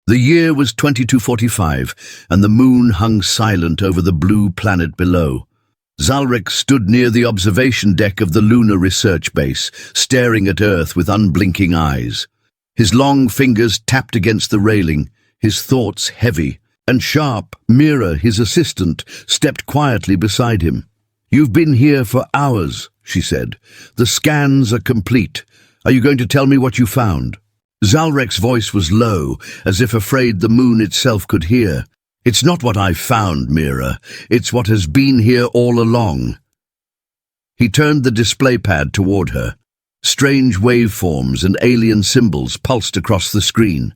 The year was 2245, and the moon hung silent over the blue planet below. Zalrek stood near the observation deck of the lunar research base, staring at Earth with unblinking eyes. His long fingers tapped against the railing, his thoughts heavy and sharp. Mira, his assistant, stepped quietly beside him. "You've been here for hours," she said. "The scans are complete. Are you going to tell me what you found?" Zalrek's voice was low, as if afraid the moon itself could hear. "It's not what I found, Mira. It's what has been here all along." He turned the display pad toward her. Strange waveforms and alien symbols pulsed across the screen.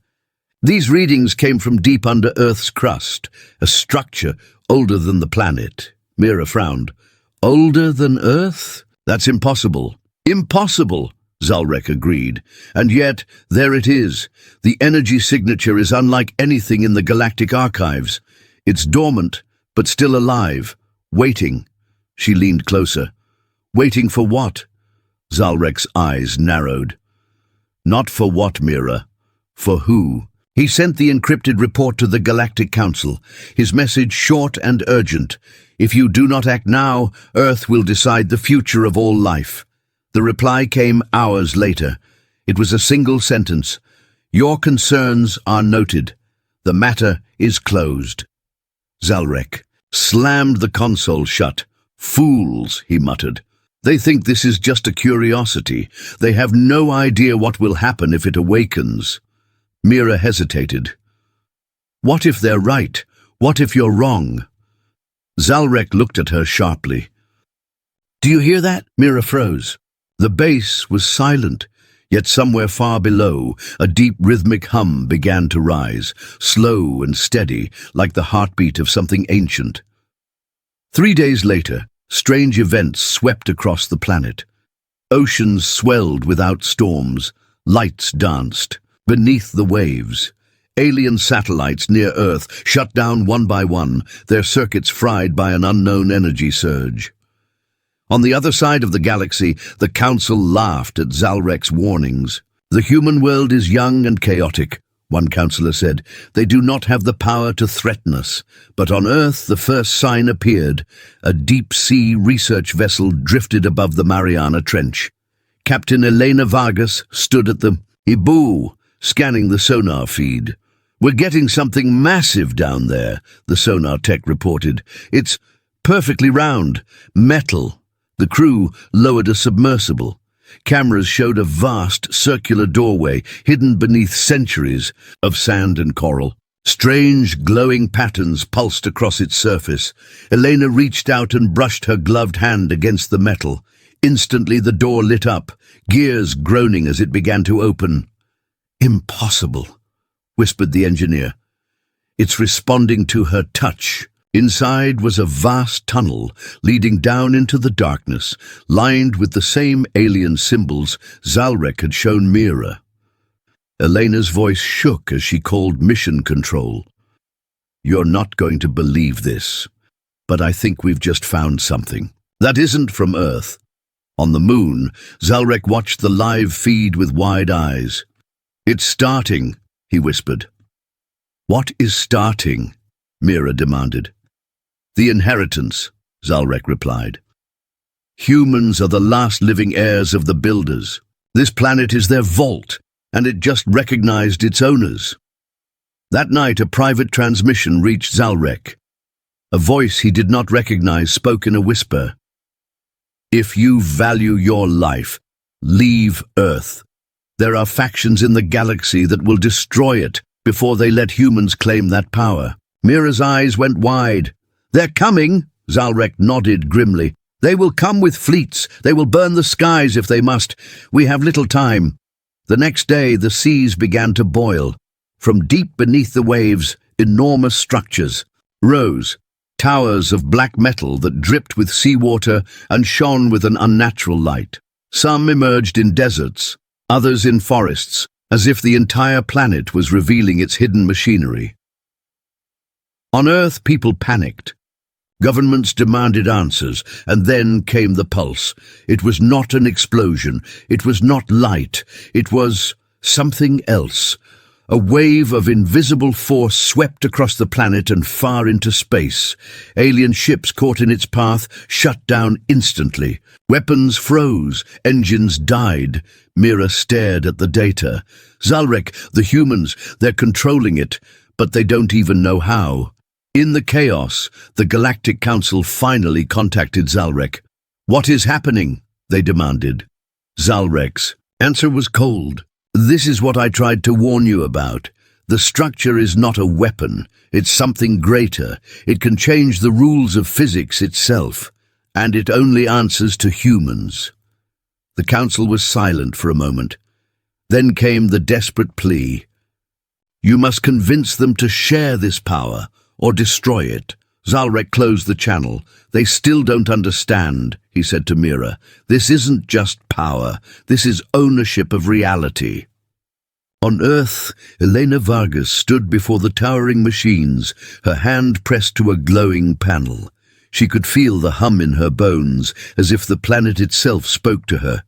These readings came from deep under Earth's crust, a structure older than the planet. Mira frowned. "Older than Earth? That's impossible." "Impossible," Zalrek agreed. "And yet, there it is. The energy signature is unlike anything in the galactic archives. It's dormant, but still alive, waiting." She leaned closer. "Waiting for what?" Zalrek's eyes narrowed. "Not for what, Mira. For who?" He sent the encrypted report to the Galactic Council, his message short and urgent. "If you do not act now, Earth will decide the future of all life." The reply came hours later. It was a single sentence. "Your concerns are noted. The matter is closed." Zalrek slammed the console shut. "Fools," he muttered. "They think this is just a curiosity. They have no idea what will happen if it awakens." Mira hesitated. "What if they're right? What if you're wrong?" Zalrek looked at her sharply. "Do you hear that?" Mira froze. The base was silent, yet somewhere far below, a deep rhythmic hum began to rise, slow and steady, like the heartbeat of something ancient. 3 days later, strange events swept across the planet. Oceans swelled without storms, lights danced. Beneath the waves, alien satellites near Earth shut down one by one, their circuits fried by an unknown energy surge. On the other side of the galaxy, the Council laughed at Zalrek's warnings. "The human world is young and chaotic," one councillor said. "They do not have the power to threaten us." But on Earth, the first sign appeared. A deep-sea research vessel drifted above the Mariana Trench. Captain Elena Vargas stood at the Ibu, scanning the sonar feed. "We're getting something massive down there," the sonar tech reported. "It's perfectly round, metal." The crew lowered a submersible. Cameras showed a vast circular doorway hidden beneath centuries of sand and coral. Strange, glowing patterns pulsed across its surface. Elena reached out and brushed her gloved hand against the metal. Instantly the door lit up, gears groaning as it began to open. "Impossible," whispered the engineer. "It's responding to her touch." Inside was a vast tunnel leading down into the darkness, lined with the same alien symbols Zalrek had shown Mira. Elena's voice shook as she called mission control. "You're not going to believe this, but I think we've just found something. That isn't from Earth." On the moon, Zalrek watched the live feed with wide eyes. "It's starting," he whispered. "What is starting?" Mira demanded. "The inheritance," Zalrek replied. "Humans are the last living heirs of the Builders. This planet is their vault, and it just recognized its owners." That night, a private transmission reached Zalrek. A voice he did not recognize spoke in a whisper. "If you value your life, leave Earth. There are factions in the galaxy that will destroy it before they let humans claim that power." Mira's eyes went wide. "They're coming," Zalrek nodded grimly. "They will come with fleets. They will burn the skies if they must. We have little time." The next day, the seas began to boil. From deep beneath the waves, enormous structures rose, towers of black metal that dripped with seawater and shone with an unnatural light. Some emerged in deserts, others in forests, as if the entire planet was revealing its hidden machinery. On Earth, people panicked. Governments demanded answers, and then came the pulse. It was not an explosion. It was not light. It was something else. A wave of invisible force swept across the planet and far into space. Alien ships caught in its path shut down instantly. Weapons froze, engines died. Mira stared at the data. Zalrek, the humans, they're controlling it, but they don't even know how. In the chaos, the Galactic Council finally contacted Zalrek. "What is happening?" they demanded. Zalrek's answer was cold. "This is what I tried to warn you about. The structure is not a weapon. It's something greater. It can change the rules of physics itself, and it only answers to humans." The council was silent for a moment. Then came the desperate plea. "You must convince them to share this power, or destroy it." Zalrek closed the channel. "They still don't understand," he said to Mira. "This isn't just power. This is ownership of reality." On Earth, Elena Vargas stood before the towering machines, her hand pressed to a glowing panel. She could feel the hum in her bones, as if the planet itself spoke to her.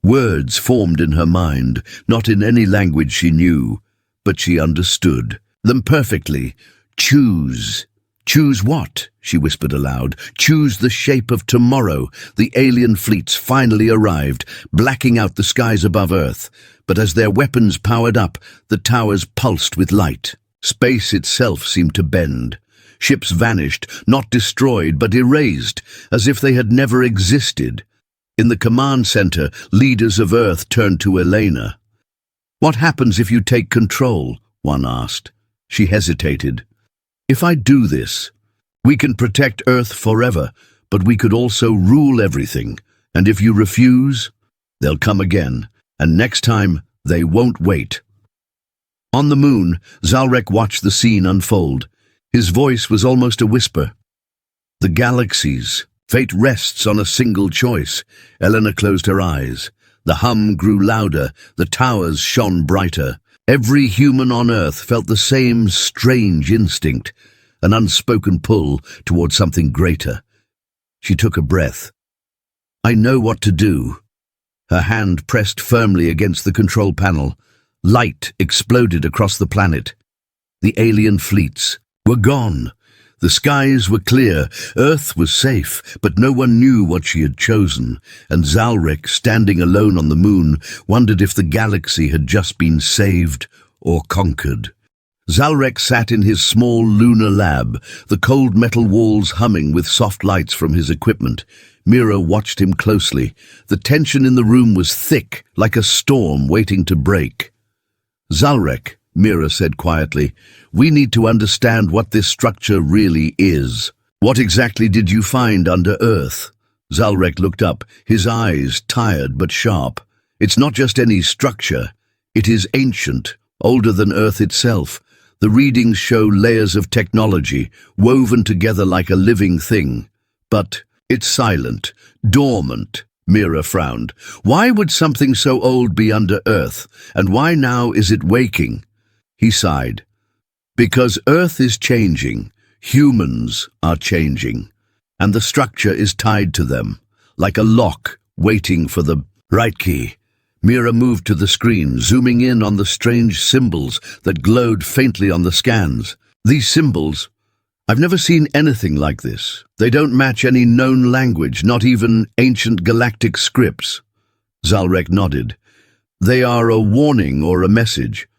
Words formed in her mind, not in any language she knew, but she understood them perfectly. "Choose." "Choose what?" she whispered aloud. "Choose the shape of tomorrow." The alien fleets finally arrived, blacking out the skies above Earth. But as their weapons powered up, the towers pulsed with light. Space itself seemed to bend. Ships vanished, not destroyed, but erased, as if they had never existed. In the command center, leaders of Earth turned to Elena. "What happens if you take control?" one asked. She hesitated. "If I do this, we can protect Earth forever, but we could also rule everything. And if you refuse, they'll come again, and next time they won't wait." On the moon, Zalrek watched the scene unfold. His voice was almost a whisper. "The galaxies. Fate rests on a single choice." Elena closed her eyes. The hum grew louder, the towers shone brighter. Every human on Earth felt the same strange instinct, an unspoken pull toward something greater. She took a breath. "I know what to do." Her hand pressed firmly against the control panel. Light exploded across the planet. The alien fleets were gone. The skies were clear. Earth was safe, but no one knew what she had chosen. And Zalrek, standing alone on the moon, wondered if the galaxy had just been saved or conquered. Zalrek sat in his small lunar lab, the cold metal walls humming with soft lights from his equipment. Mira watched him closely. The tension in the room was thick, like a storm waiting to break. "Zalrek," Mira said quietly, "we need to understand what this structure really is. What exactly did you find under Earth?" Zalrek looked up, his eyes tired but sharp. "It's not just any structure. It is ancient, older than Earth itself. The readings show layers of technology, woven together like a living thing. But it's silent, dormant." Mira frowned. "Why would something so old be under Earth, and why now is it waking?" He sighed. "Because Earth is changing, humans are changing, and the structure is tied to them, like a lock waiting for the right key." Mira moved to the screen, zooming in on the strange symbols that glowed faintly on the scans. "These symbols, I've never seen anything like this. They don't match any known language, not even ancient galactic scripts." Zalrek nodded. "They are a warning or a message.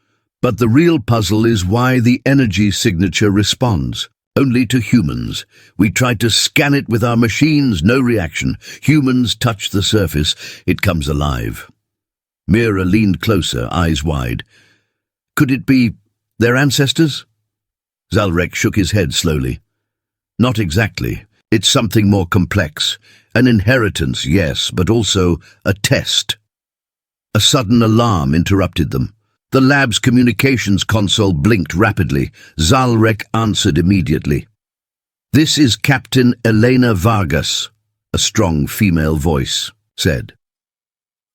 But the real puzzle is why the energy signature responds only to humans. We tried to scan it with our machines, no reaction. Humans touch the surface, it comes alive." Mira leaned closer, eyes wide. "Could it be their ancestors?" Zalrek shook his head slowly. "Not exactly. It's something more complex. An inheritance, yes, but also a test." A sudden alarm interrupted them. The lab's communications console blinked rapidly. Zalrek answered immediately. "This is Captain Elena Vargas," a strong female voice said.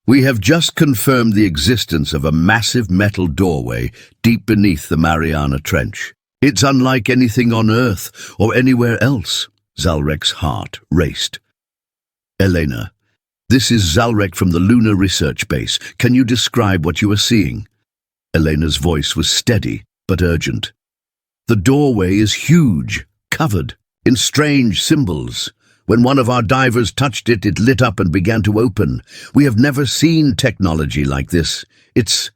"We have just confirmed the existence of a massive metal doorway deep beneath the Mariana Trench. It's unlike anything on Earth or anywhere else." Zalrek's heart raced. "Elena, this is Zalrek from the Lunar Research Base. Can you describe what you are seeing?" Elena's voice was steady but urgent. "The doorway is huge, covered in strange symbols. When one of our divers touched it, it lit up and began to open. We have never seen technology like this. It's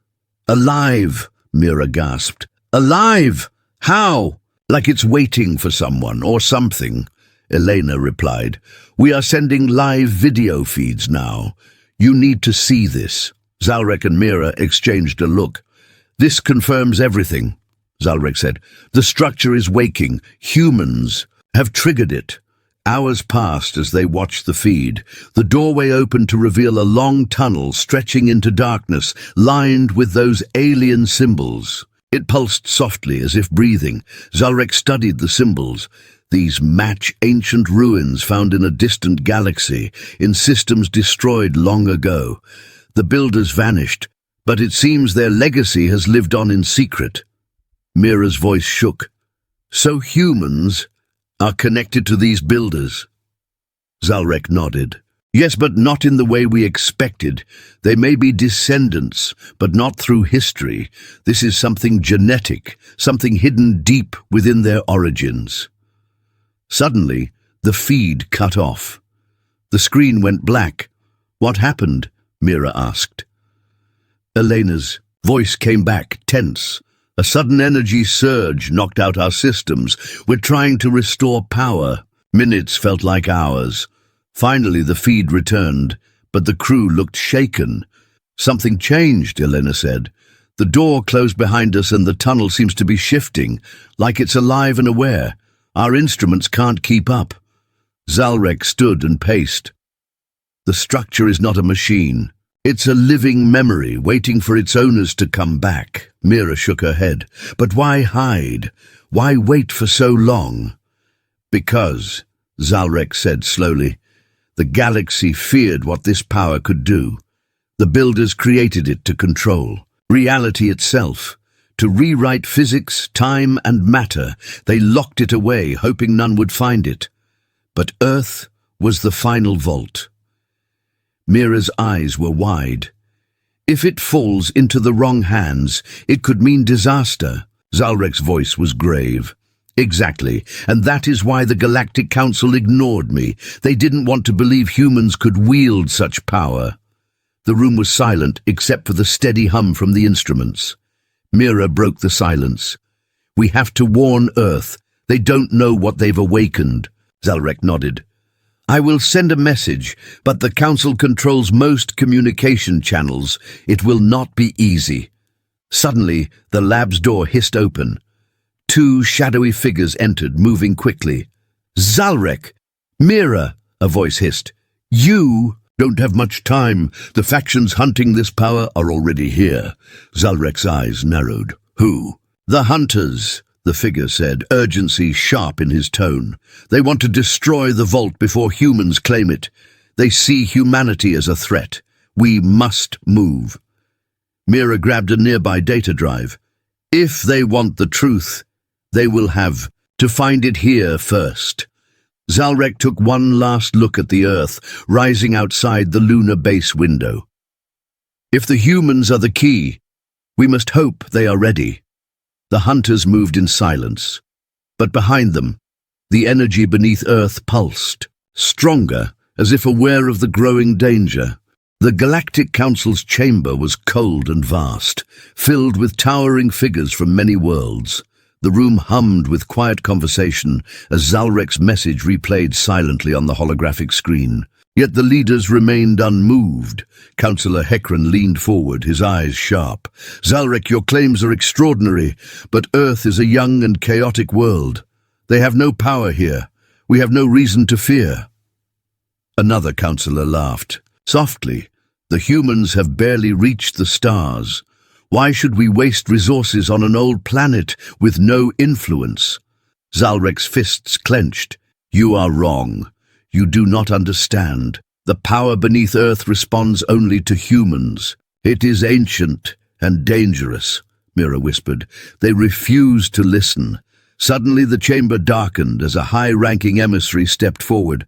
alive," Mira gasped. "Alive? How?" "Like it's waiting for someone or something," Elena replied. "We are sending live video feeds now. You need to see this." Zalrek and Mira exchanged a look. "This confirms everything," Zalrek said. "The structure is waking. Humans have triggered it." Hours passed as they watched the feed. The doorway opened to reveal a long tunnel stretching into darkness, lined with those alien symbols. It pulsed softly, as if breathing. Zalrek studied the symbols. These match ancient ruins found in a distant galaxy, in systems destroyed long ago. The builders vanished, but it seems their legacy has lived on in secret. Mira's voice shook. "So humans are connected to these builders?" Zalrek nodded. "Yes, but not in the way we expected. They may be descendants, but not through history. This is something genetic, something hidden deep within their origins." Suddenly, the feed cut off. The screen went black. "What happened?" Mira asked. Elena's voice came back, tense. "A sudden energy surge knocked out our systems. We're trying to restore power." Minutes felt like hours. Finally, the feed returned, but the crew looked shaken. "Something changed," Elena said. "The door closed behind us and the tunnel seems to be shifting, like it's alive and aware. Our instruments can't keep up." Zalrek stood and paced. "The structure is not a machine. It's a living memory waiting for its owners to come back." Mira shook her head. "But why hide? Why wait for so long?" "Because," Zalrek said slowly, "the galaxy feared what this power could do. The builders created it to control reality itself, to rewrite physics, time, and matter. They locked it away, hoping none would find it. But Earth was the final vault." Mira's eyes were wide. "If it falls into the wrong hands, it could mean disaster." Zalrek's voice was grave. "Exactly, and that is why the Galactic Council ignored me. They didn't want to believe humans could wield such power." The room was silent except for the steady hum from the instruments. Mira broke the silence. "We have to warn Earth. They don't know what they've awakened." Zalrek nodded. "I will send a message, but the Council controls most communication channels. It will not be easy." Suddenly, the lab's door hissed open. Two shadowy figures entered, moving quickly. "Zalrek! Mira!" a voice hissed. "You don't have much time. The factions hunting this power are already here." Zalrek's eyes narrowed. "Who?" "The Hunters," the figure said, urgency sharp in his tone. "They want to destroy the vault before humans claim it. They see humanity as a threat. We must move." Mira grabbed a nearby data drive. "If they want the truth, they will have to find it here first." Zalrek took one last look at the Earth, rising outside the lunar base window. "If the humans are the key, we must hope they are ready." The Hunters moved in silence, but behind them, the energy beneath Earth pulsed, stronger, as if aware of the growing danger. The Galactic Council's chamber was cold and vast, filled with towering figures from many worlds. The room hummed with quiet conversation as Zalrek's message replayed silently on the holographic screen. Yet the leaders remained unmoved. Councillor Hekran leaned forward, his eyes sharp. "Zalrek, your claims are extraordinary, but Earth is a young and chaotic world. They have no power here. We have no reason to fear." Another councillor laughed. Softly, "The humans have barely reached the stars. Why should we waste resources on an old planet with no influence?" Zalrek's fists clenched. "You are wrong. You do not understand. The power beneath Earth responds only to humans. It is ancient and dangerous," Mira whispered. "They refuse to listen." Suddenly the chamber darkened as a high-ranking emissary stepped forward.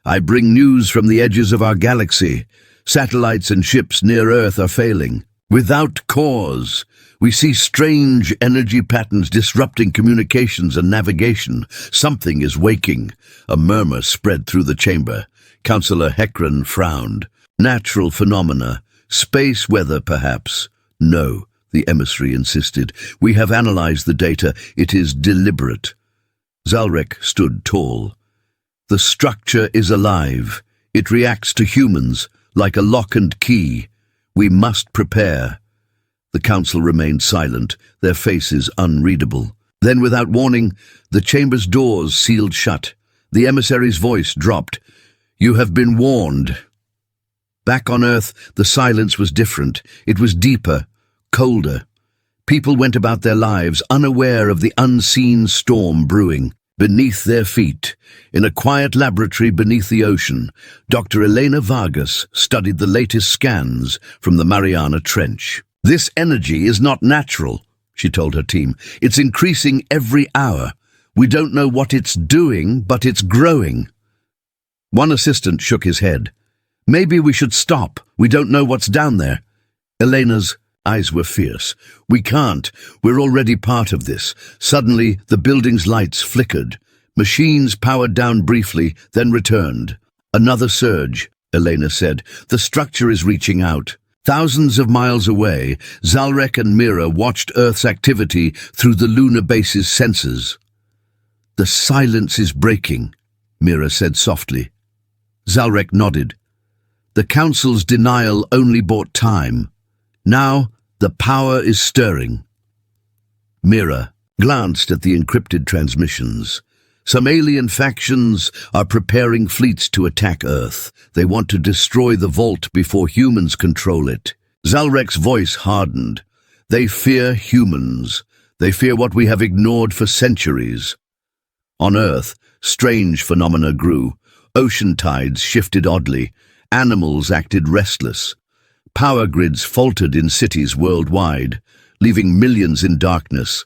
"I bring news from the edges of our galaxy. Satellites and ships near Earth are failing. Without cause, we see strange energy patterns disrupting communications and navigation. Something is waking. A murmur spread through the chamber. Councillor Hekran frowned. Natural phenomena. Space weather, perhaps. No, the emissary insisted. We have analyzed the data. It is deliberate. Zalrek stood tall. The structure is alive. It reacts to humans, like a lock and key. We must prepare. The council remained silent, their faces unreadable. Then, without warning, the chamber's doors sealed shut. The emissary's voice dropped. You have been warned. Back on Earth, the silence was different. It was deeper, colder. People went about their lives unaware of the unseen storm brewing. Beneath their feet, in a quiet laboratory beneath the ocean, Dr. Elena Vargas studied the latest scans from the Mariana Trench. This energy is not natural, she told her team. It's increasing every hour. We don't know what it's doing, but it's growing. One assistant shook his head. Maybe we should stop. We don't know what's down there. Elena's eyes were fierce. We can't. We're already part of this. Suddenly, the building's lights flickered. Machines powered down briefly, then returned. Another surge, Elena said. The structure is reaching out. Thousands of miles away, Zalrek and Mira watched Earth's activity through the lunar base's sensors. The silence is breaking, Mira said softly. Zalrek nodded. The Council's denial only bought time. Now, the power is stirring. Mira glanced at the encrypted transmissions. Some alien factions are preparing fleets to attack Earth. They want to destroy the vault before humans control it. Zalrek's voice hardened. They fear humans. They fear what we have ignored for centuries. On Earth, strange phenomena grew. Ocean tides shifted oddly. Animals acted restless. Power grids faltered in cities worldwide, leaving millions in darkness.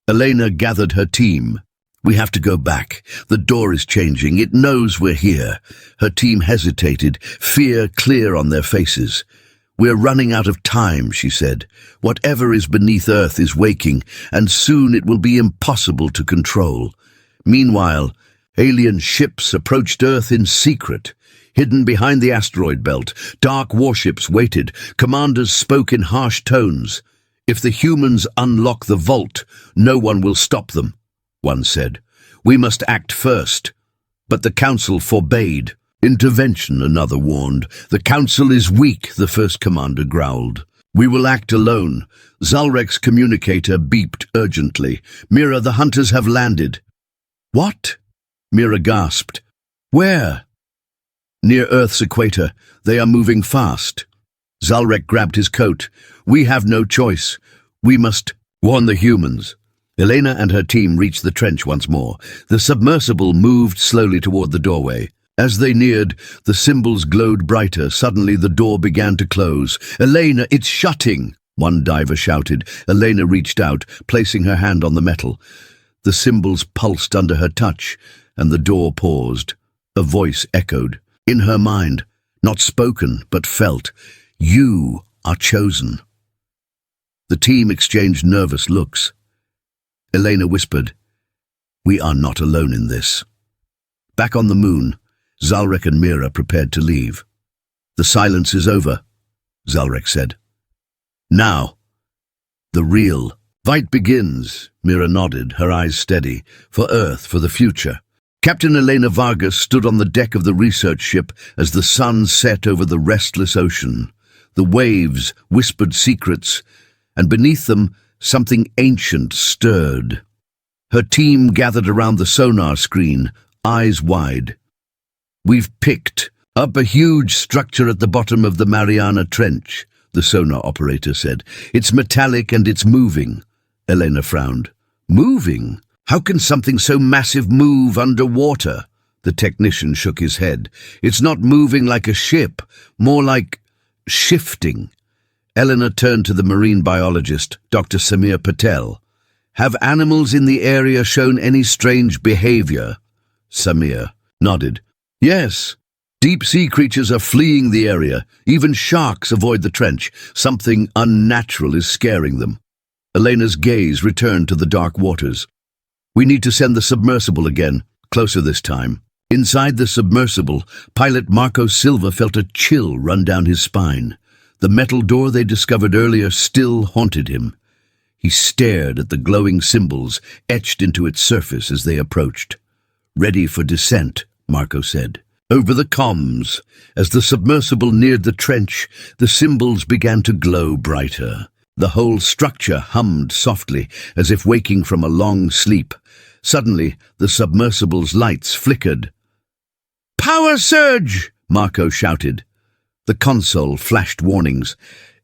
Elena gathered her team. We have to go back. The door is changing. It knows we're here. Her team hesitated, fear clear on their faces. We're running out of time, she said. Whatever is beneath Earth is waking, and soon it will be impossible to control. Meanwhile, alien ships approached Earth in secret. Hidden behind the asteroid belt, dark warships waited. Commanders spoke in harsh tones. If the humans unlock the vault, no one will stop them, one said. We must act first. But the Council forbade. Intervention, another warned. The Council is weak, the first commander growled. We will act alone. Zalrek's communicator beeped urgently. Mira, the hunters have landed. What? Mira gasped. Where? Near Earth's equator. They are moving fast. Zalrek grabbed his coat. We have no choice. We must warn the humans. Elena and her team reached the trench once more. The submersible moved slowly toward the doorway. As they neared, the symbols glowed brighter. Suddenly the door began to close. Elena, it's shutting, one diver shouted. Elena reached out, placing her hand on the metal. The symbols pulsed under her touch, and the door paused. A voice echoed. In her mind, not spoken, but felt, you are chosen. The team exchanged nervous looks. Elena whispered, we are not alone in this. Back on the moon, Zalrek and Mira prepared to leave. The silence is over, Zalrek said. Now, the real fight begins, Mira nodded, her eyes steady. For Earth, for the future. Captain Elena Vargas stood on the deck of the research ship as the sun set over the restless ocean. The waves whispered secrets, and beneath them, something ancient stirred. Her team gathered around the sonar screen, eyes wide. We've picked up a huge structure at the bottom of the Mariana Trench, the sonar operator said. It's metallic and it's moving. Elena frowned. Moving? How can something so massive move underwater? The technician shook his head. It's not moving like a ship, more like shifting. Eleanor turned to the marine biologist, Dr. Samir Patel. Have animals in the area shown any strange behavior? Samir nodded. Yes, Deep-sea creatures are fleeing the area. Even sharks avoid the trench. Something unnatural is scaring them. Elena's gaze returned to the dark waters. We need to send the submersible again, closer this time. Inside the submersible, pilot Marco Silva felt a chill run down his spine. The metal door they discovered earlier still haunted him. He stared at the glowing symbols etched into its surface as they approached. "Ready for descent," Marco said. Over the comms, as the submersible neared the trench, the symbols began to glow brighter. The whole structure hummed softly, as if waking from a long sleep. Suddenly, the submersible's lights flickered. "Power surge!" Marco shouted. The console flashed warnings.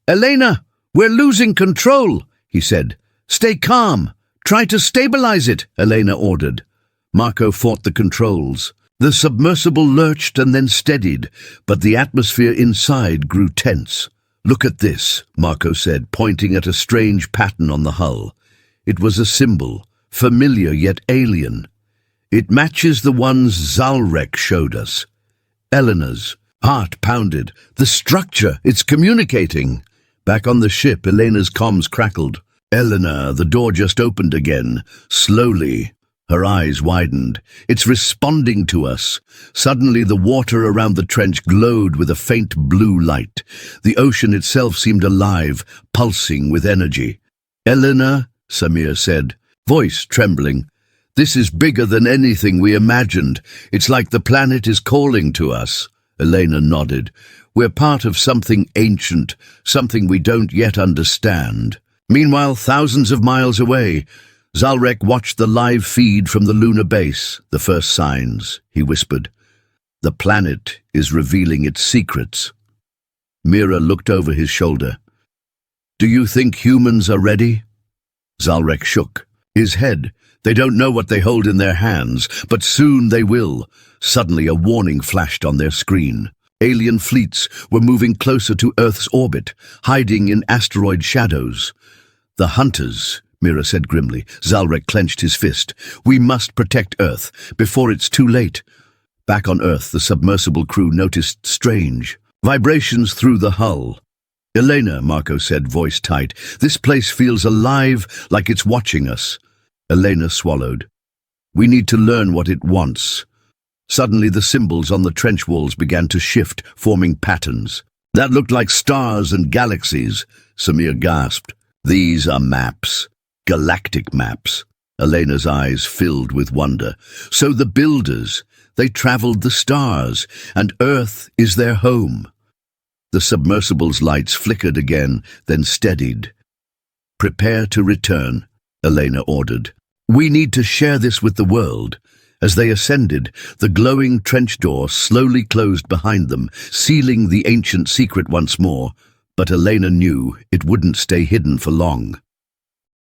"Elena, we're losing control," he said. "Stay calm. Try to stabilize it," Elena ordered. Marco fought the controls. The submersible lurched and then steadied, but the atmosphere inside grew tense. "Look at this," Marco said, pointing at a strange pattern on the hull. It was a symbol, familiar yet alien. "It matches the ones Zalrek showed us." Elena's heart pounded. "The structure, it's communicating." Back on the ship, Elena's comms crackled. "Elena, the door just opened again, slowly." Her eyes widened. "It's responding to us." Suddenly the water around the trench glowed with a faint blue light. The ocean itself seemed alive, pulsing with energy. "Elena," Samir said, voice trembling, "this is bigger than anything we imagined. It's like the planet is calling to us." Elena nodded. "We're part of something ancient, something we don't yet understand." Meanwhile, thousands of miles away, Zalrek watched the live feed from the lunar base. "The first signs," he whispered. "The planet is revealing its secrets." Mira looked over his shoulder. "Do you think humans are ready?" Zalrek shook his head. "They don't know what they hold in their hands, but soon they will." Suddenly a warning flashed on their screen. Alien fleets were moving closer to Earth's orbit, hiding in asteroid shadows. "The hunters," Mira said grimly. Zalrek clenched his fist. "We must protect Earth before it's too late." Back on Earth, the submersible crew noticed strange vibrations through the hull. "Elena," Marco said, voice tight, "this place feels alive, like it's watching us." Elena swallowed. "We need to learn what it wants." Suddenly the symbols on the trench walls began to shift, forming patterns. "That looked like stars and galaxies," Samir gasped. "These are maps. Galactic maps." Elena's eyes filled with wonder. "So the builders, they traveled the stars, and Earth is their home." The submersible's lights flickered again, then steadied. "Prepare to return," Elena ordered. "We need to share this with the world." As they ascended, the glowing trench door slowly closed behind them, sealing the ancient secret once more. But Elena knew it wouldn't stay hidden for long.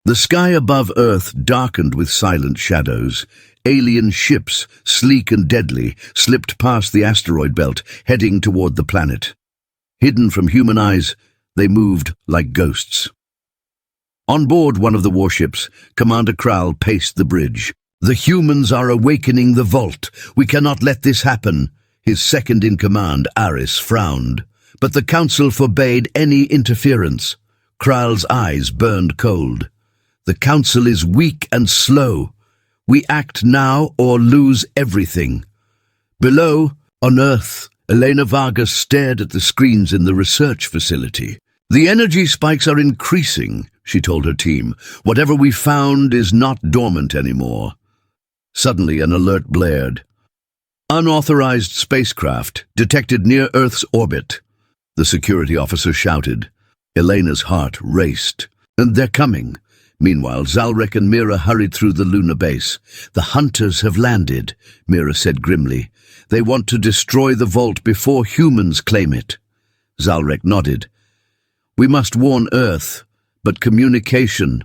The sky above Earth darkened with silent shadows. Alien ships, sleek and deadly, slipped past the asteroid belt, heading toward the planet. Hidden from human eyes, they moved like ghosts. On board one of the warships, Commander Kral paced the bridge. "The humans are awakening the vault. We cannot let this happen." His second-in-command, Aris, frowned. But the council forbade any interference. Kral's eyes burned cold. "The council is weak and slow. We act now or lose everything." Below, on Earth, Elena Vargas stared at the screens in the research facility. "The energy spikes are increasing," she told her team. "Whatever we found is not dormant anymore." Suddenly an alert blared. "Unauthorized spacecraft detected near Earth's orbit," the security officer shouted. Elena's heart raced. "And they're coming." Meanwhile, Zalrek and Mira hurried through the lunar base. "The hunters have landed," Mira said grimly. "They want to destroy the vault before humans claim it." Zalrek nodded. "We must warn Earth, but communication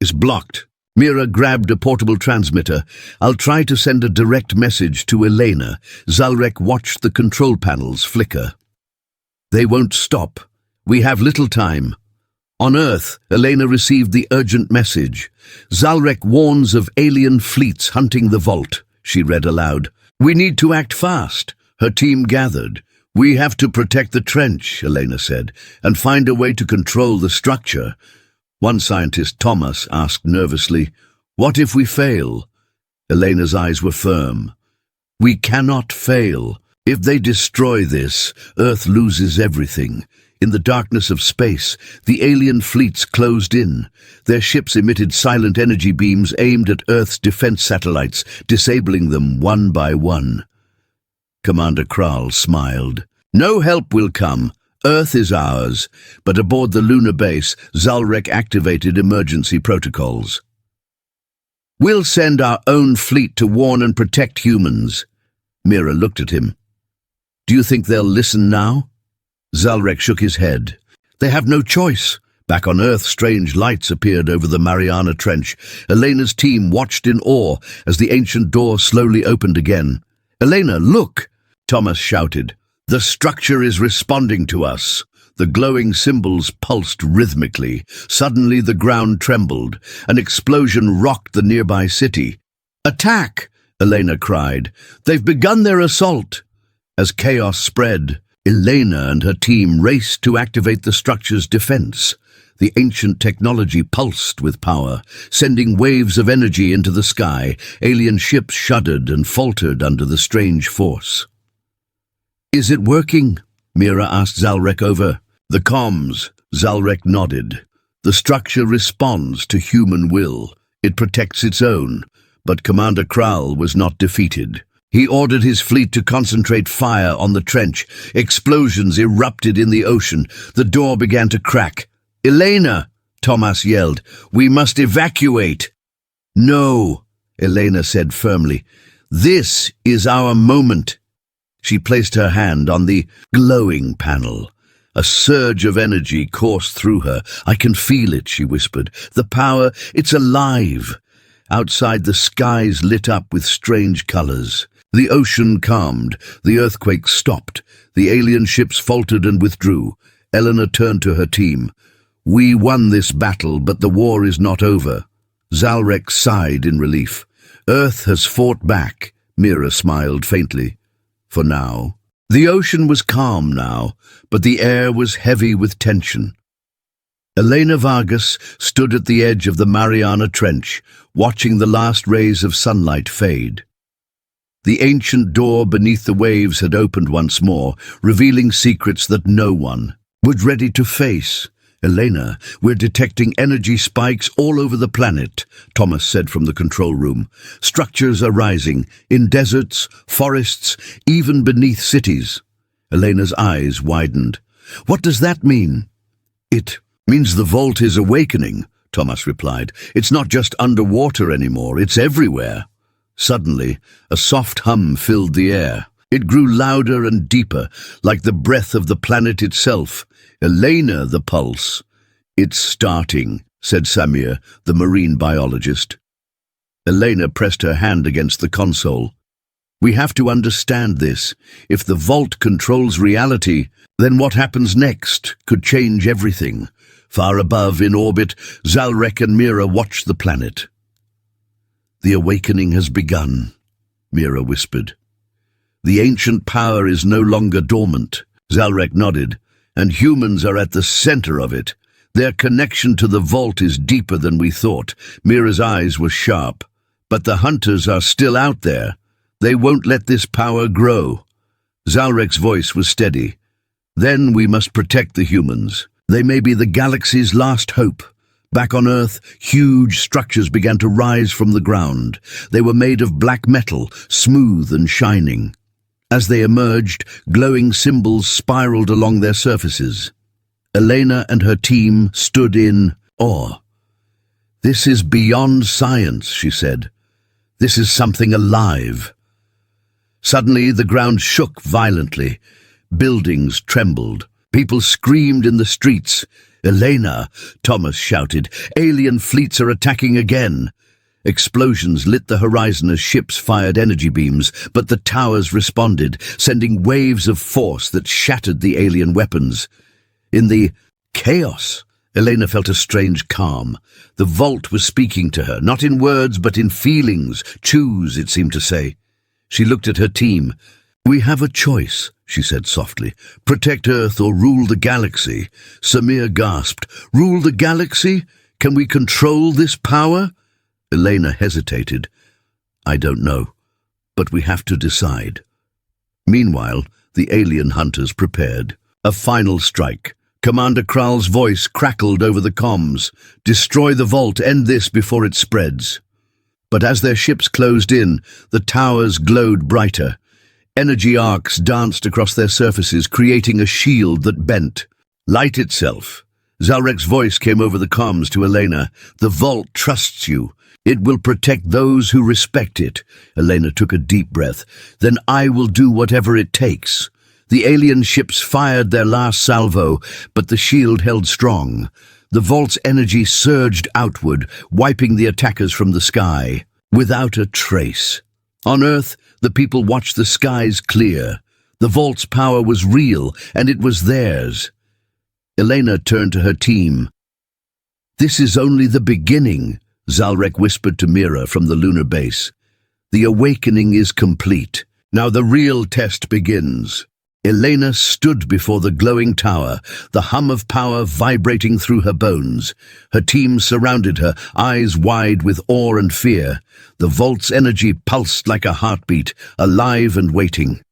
is blocked." Mira grabbed a portable transmitter. "I'll try to send a direct message to Elena." Zalrek watched the control panels flicker. "They won't stop. We have little time." On Earth, Elena received the urgent message. "Zalrek warns of alien fleets hunting the vault," she read aloud. "We need to act fast. Her team gathered. "We have to protect the trench," Elena said, "and find a way to control the structure." One scientist, Thomas, asked nervously, "What if we fail?" Elena's eyes were firm. "We cannot fail. If they destroy this, Earth loses everything." In the darkness of space, the alien fleets closed in. Their ships emitted silent energy beams aimed at Earth's defense satellites, disabling them one by one. Commander Kral smiled. "No help will come. Earth is ours." But aboard the lunar base, Zalrek activated emergency protocols. "We'll send our own fleet to warn and protect humans." Mira looked at him. "Do you think they'll listen now?" Zalrek shook his head. "They have no choice." Back on Earth, strange lights appeared over the Mariana Trench. Elena's team watched in awe as the ancient door slowly opened again. "Elena, look!" Thomas shouted. "The structure is responding to us." The glowing symbols pulsed rhythmically. Suddenly the ground trembled. An explosion rocked the nearby city. "Attack!" Elena cried. "They've begun their assault." As chaos spread, Elena and her team raced to activate the structure's defense. The ancient technology pulsed with power, sending waves of energy into the sky. Alien ships shuddered and faltered under the strange force. "Is it working?" Mira asked Zalrek over the comms. Zalrek nodded. "The structure responds to human will. It protects its own." But Commander Kral was not defeated. He ordered his fleet to concentrate fire on the trench. Explosions erupted in the ocean. The door began to crack. "Elena!" Thomas yelled. "We must evacuate." "No," Elena said firmly. "This is our moment." She placed her hand on the glowing panel. A surge of energy coursed through her. "I can feel it," she whispered. "The power, it's alive." Outside, the skies lit up with strange colors. The ocean calmed. The earthquake stopped. The alien ships faltered and withdrew. Elena turned to her team. "We won this battle, but the war is not over." Zalrek sighed in relief. "Earth has fought back." Mira smiled faintly. "For now." The ocean was calm now, but the air was heavy with tension. Elena Vargas stood at the edge of the Mariana Trench, watching the last rays of sunlight fade. The ancient door beneath the waves had opened once more, revealing secrets that no one was ready to face. "Elena, we're detecting energy spikes all over the planet," Thomas said from the control room. "Structures are rising, in deserts, forests, even beneath cities." Elena's eyes widened. "What does that mean?" "It means the vault is awakening," Thomas replied. "It's not just underwater anymore, it's everywhere." Suddenly, a soft hum filled the air. It grew louder and deeper, like the breath of the planet itself. "Elena, the pulse." "It's starting," said Samir, the marine biologist. Elena pressed her hand against the console. "We have to understand this. If the vault controls reality, then what happens next could change everything." Far above, in orbit, Zalrek and Mira watched the planet. "The awakening has begun," Mira whispered. "The ancient power is no longer dormant." Zalrek nodded. "And humans are at the center of it. Their connection to the vault is deeper than we thought." Mira's eyes were sharp. "But the hunters are still out there. They won't let this power grow." Zalrek's voice was steady. "Then we must protect the humans. They may be the galaxy's last hope." Back on Earth, huge structures began to rise from the ground. They were made of black metal, smooth and shining. As they emerged, glowing symbols spiraled along their surfaces. Elena and her team stood in awe. "This is beyond science," she said. "This is something alive." Suddenly, the ground shook violently. Buildings trembled. People screamed in the streets. "Elena," Thomas shouted, "alien fleets are attacking again." Explosions lit the horizon as ships fired energy beams, but the towers responded, sending waves of force that shattered the alien weapons. In the chaos, Elena felt a strange calm. The vault was speaking to her, not in words but in feelings. "Choose," it seemed to say. She looked at her team. We have a choice, she said softly. Protect Earth or rule the galaxy. Samir gasped. Rule the galaxy? Can we control this power? Elena hesitated. I don't know, but we have to decide. Meanwhile, the alien hunters prepared. A final strike. Commander Kral's voice crackled over the comms. Destroy the vault, end this before it spreads. But as their ships closed in, the towers glowed brighter. Energy arcs danced across their surfaces, creating a shield that bent. Light itself. Zalrek's voice came over the comms to Elena. The vault trusts you. It will protect those who respect it. Elena took a deep breath. Then I will do whatever it takes. The alien ships fired their last salvo, but the shield held strong. The vault's energy surged outward, wiping the attackers from the sky, without a trace. On Earth, the people watched the skies clear. The vault's power was real, and it was theirs. Elena turned to her team. This is only the beginning, Zalrek whispered to Mira from the lunar base. The awakening is complete. Now the real test begins. Elena stood before the glowing tower, the hum of power vibrating through her bones. Her team surrounded her, eyes wide with awe and fear. The vault's energy pulsed like a heartbeat, alive and waiting.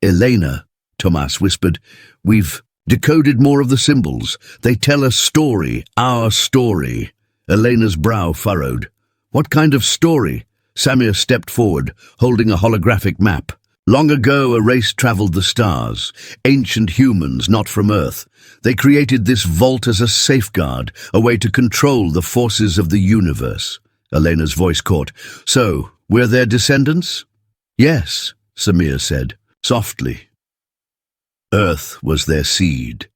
Elena, Tomas whispered, we've decoded more of the symbols. They tell a story, our story. Elena's brow furrowed. What kind of story? Samir stepped forward, holding a holographic map. Long ago, a race traveled the stars, ancient humans not from Earth. They created this vault as a safeguard, a way to control the forces of the universe. Elena's voice caught. So, we're their descendants? Yes, Samir said, softly. Earth was their seed.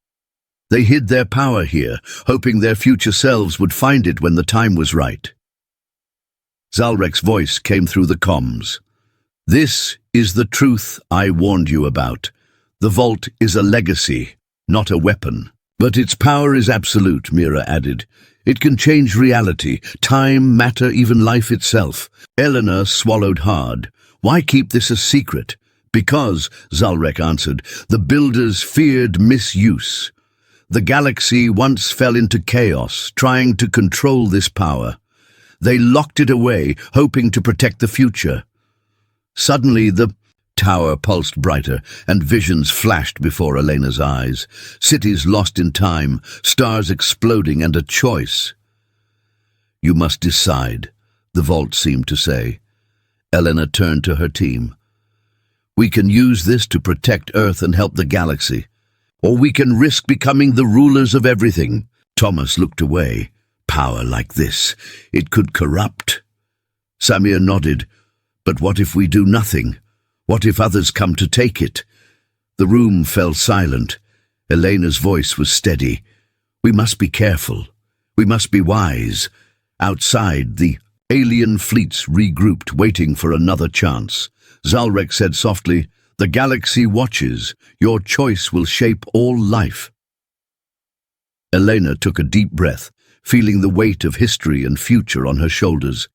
They hid their power here, hoping their future selves would find it when the time was right. Zalrek's voice came through the comms. This is the truth I warned you about. The vault is a legacy, not a weapon. But its power is absolute, Mira added. It can change reality, time, matter, even life itself. Elena swallowed hard. Why keep this a secret? Because, Zalrek answered, the builders feared misuse. The galaxy once fell into chaos, trying to control this power. They locked it away, hoping to protect the future. Suddenly, the tower pulsed brighter, and visions flashed before Elena's eyes. Cities lost in time, stars exploding, and a choice. You must decide, the vault seemed to say. Elena turned to her team. We can use this to protect Earth and help the galaxy. Or we can risk becoming the rulers of everything. Thomas looked away. Power like this, it could corrupt. Samir nodded. But what if we do nothing? What if others come to take it? The room fell silent. Elena's voice was steady. We must be careful. We must be wise. Outside, the alien fleets regrouped, waiting for another chance. Zalrek said softly, the galaxy watches. Your choice will shape all life. Elena took a deep breath, feeling the weight of history and future on her shoulders.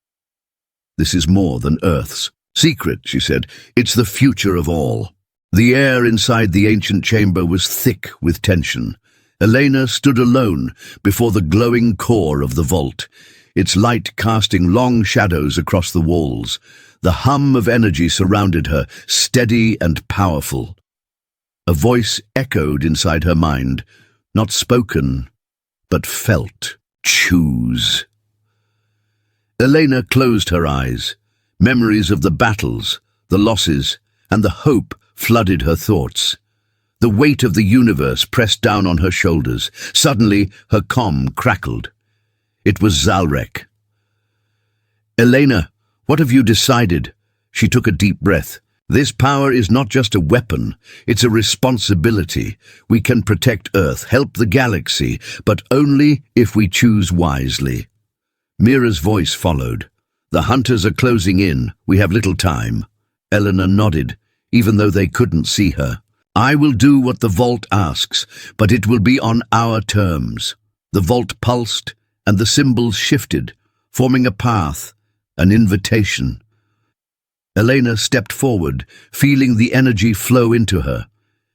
This is more than Earth's secret, she said. It's the future of all. The air inside the ancient chamber was thick with tension. Elena stood alone before the glowing core of the vault, its light casting long shadows across the walls. The hum of energy surrounded her, steady and powerful. A voice echoed inside her mind, not spoken, but felt. Choose. Elena closed her eyes. Memories of the battles, the losses, and the hope flooded her thoughts. The weight of the universe pressed down on her shoulders. Suddenly, her comm crackled. It was Zalrek. Elena, what have you decided? She took a deep breath. This power is not just a weapon, it's a responsibility. We can protect Earth, help the galaxy, but only if we choose wisely. Mira's voice followed. The hunters are closing in. We have little time. Elena nodded, even though they couldn't see her. I will do what the vault asks, but it will be on our terms. The vault pulsed, and the symbols shifted, forming a path, an invitation. Elena stepped forward, feeling the energy flow into her.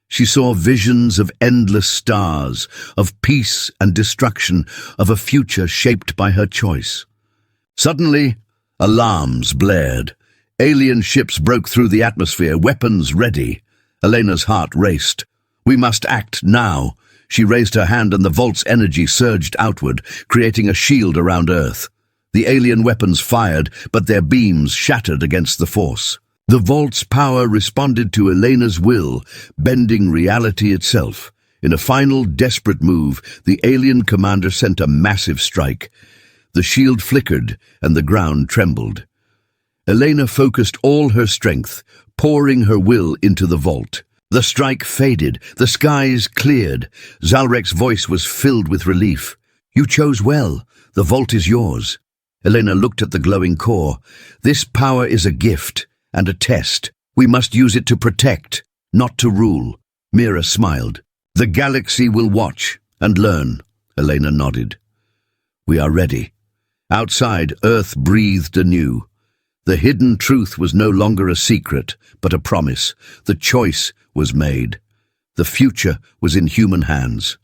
She saw visions of endless stars, of peace and destruction, of a future shaped by her choice. Suddenly, alarms blared. Alien ships broke through the atmosphere, weapons ready. Elena's heart raced. We must act now. She raised her hand and the vault's energy surged outward, creating a shield around Earth. The alien weapons fired, but their beams shattered against the force. The vault's power responded to Elena's will, bending reality itself. In a final, desperate move, the alien commander sent a massive strike. The shield flickered, and the ground trembled. Elena focused all her strength, pouring her will into the vault. The strike faded, the skies cleared. Zalrek's voice was filled with relief. You chose well. The vault is yours. Elena looked at the glowing core. This power is a gift and a test. We must use it to protect, not to rule. Mira smiled. The galaxy will watch and learn. Elena nodded. We are ready. Outside, Earth breathed anew. The hidden truth was no longer a secret, but a promise. The choice was made. The future was in human hands.